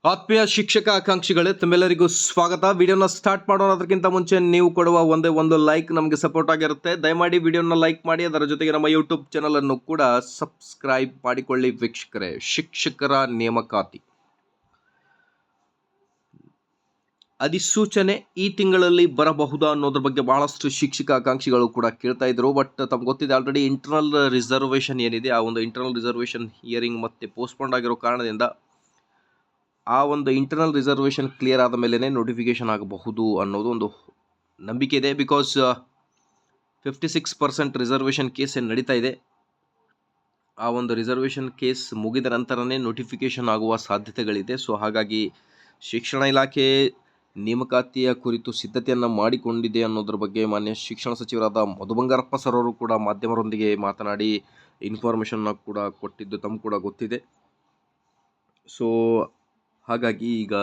ಆತ್ಮೀಯ ಶಿಕ್ಷಕ ಆಕಾಂಕ್ಷಿಗಳೇ, ತಮ್ಮೆಲ್ಲರಿಗೂ ಸ್ವಾಗತ. ವಿಡಿಯೋನ ಸ್ಟಾರ್ಟ್ ಮಾಡೋಣ ಅದಕ್ಕಿಂತ ಮುಂಚೆ ನೀವು ಕೊಡುವ ಒಂದೇ ಒಂದು ಲೈಕ್ ನಮಗೆ ಸಪೋರ್ಟ್ ಆಗಿರುತ್ತೆ. ದಯಮಾಡಿ ವಿಡಿಯೋನ ಲೈಕ್ ಮಾಡಿ, ಅದರ ಜೊತೆಗೆ ನಮ್ಮ ಯೂಟ್ಯೂಬ್ ಚಾನಲ್ ಅನ್ನು ಕೂಡ ಸಬ್ಸ್ಕ್ರೈಬ್ ಮಾಡಿಕೊಳ್ಳಿ. ವೀಕ್ಷಕರೇ, ಶಿಕ್ಷಕರ ನೇಮಕಾತಿ ಅಧಿಸೂಚನೆ ಈ ತಿಂಗಳಲ್ಲಿ ಬರಬಹುದಾ ಅನ್ನೋದ್ರ ಬಗ್ಗೆ ಬಹಳಷ್ಟು ಶಿಕ್ಷಕ ಆಕಾಂಕ್ಷಿಗಳು ಕೂಡ ಕೇಳ್ತಾ ಇದ್ರು. ಬಟ್ ತಮ್ಗೆ ಗೊತ್ತಿದೆ, ಆಲ್ರೆಡಿ ಇಂಟರ್ನಲ್ ರಿಸರ್ವೇಷನ್ ಏನಿದೆ, ಆ ಒಂದು ಇಂಟರ್ನಲ್ ರಿಸರ್ವೇಷನ್ ಹಿಯರಿಂಗ್ ಮತ್ತೆ ಪೋಸ್ಟ್ಪೋಂಡ್ ಆಗಿರೋ ಕಾರಣದಿಂದ ಆ ಒಂದು ಇಂಟರ್ನಲ್ ರಿಸರ್ವೇಷನ್ ಕ್ಲಿಯರ್ ಆದ ಮೇಲೇ ನೋಟಿಫಿಕೇಶನ್ ಆಗಬಹುದು ಅನ್ನೋದು ಒಂದು ನಂಬಿಕೆ ಇದೆ. ಬಿಕಾಸ್ 56% ರಿಸರ್ವೇಷನ್ ಕೇಸ್ ಏನು ನಡೀತಾ ಇದೆ, ಆ ಒಂದು ರಿಸರ್ವೇಷನ್ ಕೇಸ್ ಮುಗಿದ ನಂತರನೇ ನೋಟಿಫಿಕೇಶನ್ ಆಗುವ ಸಾಧ್ಯತೆಗಳಿದೆ. ಸೊ ಹಾಗಾಗಿ ಶಿಕ್ಷಣ ಇಲಾಖೆ ನೇಮಕಾತಿಯ ಕುರಿತು ಸಿದ್ಧತೆಯನ್ನು ಮಾಡಿಕೊಂಡಿದೆ ಅನ್ನೋದ್ರ ಬಗ್ಗೆ ಮಾನ್ಯ ಶಿಕ್ಷಣ ಸಚಿವರಾದ ಮಧು ಬಂಗಾರಪ್ಪ ಸರ್ ಅವರು ಕೂಡ ಮಾಧ್ಯಮರೊಂದಿಗೆ ಮಾತನಾಡಿ ಇನ್ಫಾರ್ಮೇಷನ್ನ ಕೂಡ ಕೊಟ್ಟಿದ್ದು ತಮ್ಗೆ ಕೂಡ ಗೊತ್ತಿದೆ. ಸೊ ಹಾಗಾಗಿ ಈಗ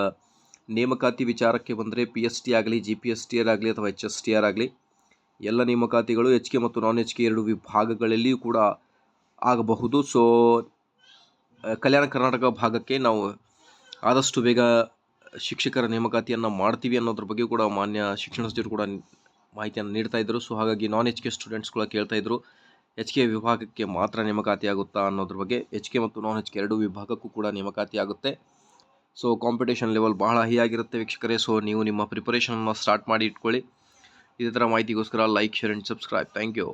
ನೇಮಕಾತಿ ವಿಚಾರಕ್ಕೆ ಬಂದರೆ PST ಆಗಲಿ, GPSTR ಆಗಲಿ ಅಥವಾ HSTR ಆಗಲಿ, ಎಲ್ಲ ನೇಮಕಾತಿಗಳು HK ಮತ್ತು ನಾನ್ HK ಎರಡು ವಿಭಾಗಗಳಲ್ಲಿಯೂ ಕೂಡ ಆಗಬಹುದು. ಸೊ ಕಲ್ಯಾಣ ಕರ್ನಾಟಕ ಭಾಗಕ್ಕೆ ನಾವು ಆದಷ್ಟು ಬೇಗ ಶಿಕ್ಷಕರ ನೇಮಕಾತಿಯನ್ನು ಮಾಡ್ತೀವಿ ಅನ್ನೋದ್ರ ಬಗ್ಗೆ ಕೂಡ ಮಾನ್ಯ ಶಿಕ್ಷಣ ಸಚಿವರು ಕೂಡ ಮಾಹಿತಿಯನ್ನು ನೀಡ್ತಾ ಇದ್ದರು. ಸೊ ಹಾಗಾಗಿ ನಾನ್ HK ಸ್ಟೂಡೆಂಟ್ಸ್ ಕೂಡ ಕೇಳ್ತಾ ಇದ್ರು, HK ವಿಭಾಗಕ್ಕೆ ಮಾತ್ರ ನೇಮಕಾತಿ ಆಗುತ್ತಾ ಅನ್ನೋದ್ರ ಬಗ್ಗೆ. HK ಮತ್ತು ನಾನ್ HK ಎರಡು ವಿಭಾಗಕ್ಕೂ ಕೂಡ ನೇಮಕಾತಿ ಆಗುತ್ತೆ. ಸೊ ಕಾಂಪಿಟೇಷನ್ ಲೆವೆಲ್ ಬಹಳ ಹೈ ಆಗಿರುತ್ತೆ ವೀಕ್ಷಕರೇ. ಸೊ ನೀವು ನಿಮ್ಮ ಪ್ರಿಪರೇಷನ್ನ ಸ್ಟಾರ್ಟ್ ಮಾಡಿ ಇಟ್ಕೊಳ್ಳಿ. ಇದೇ ಥರ ಮಾಹಿತಿಗೋಸ್ಕರ like, share and subscribe. Thank you.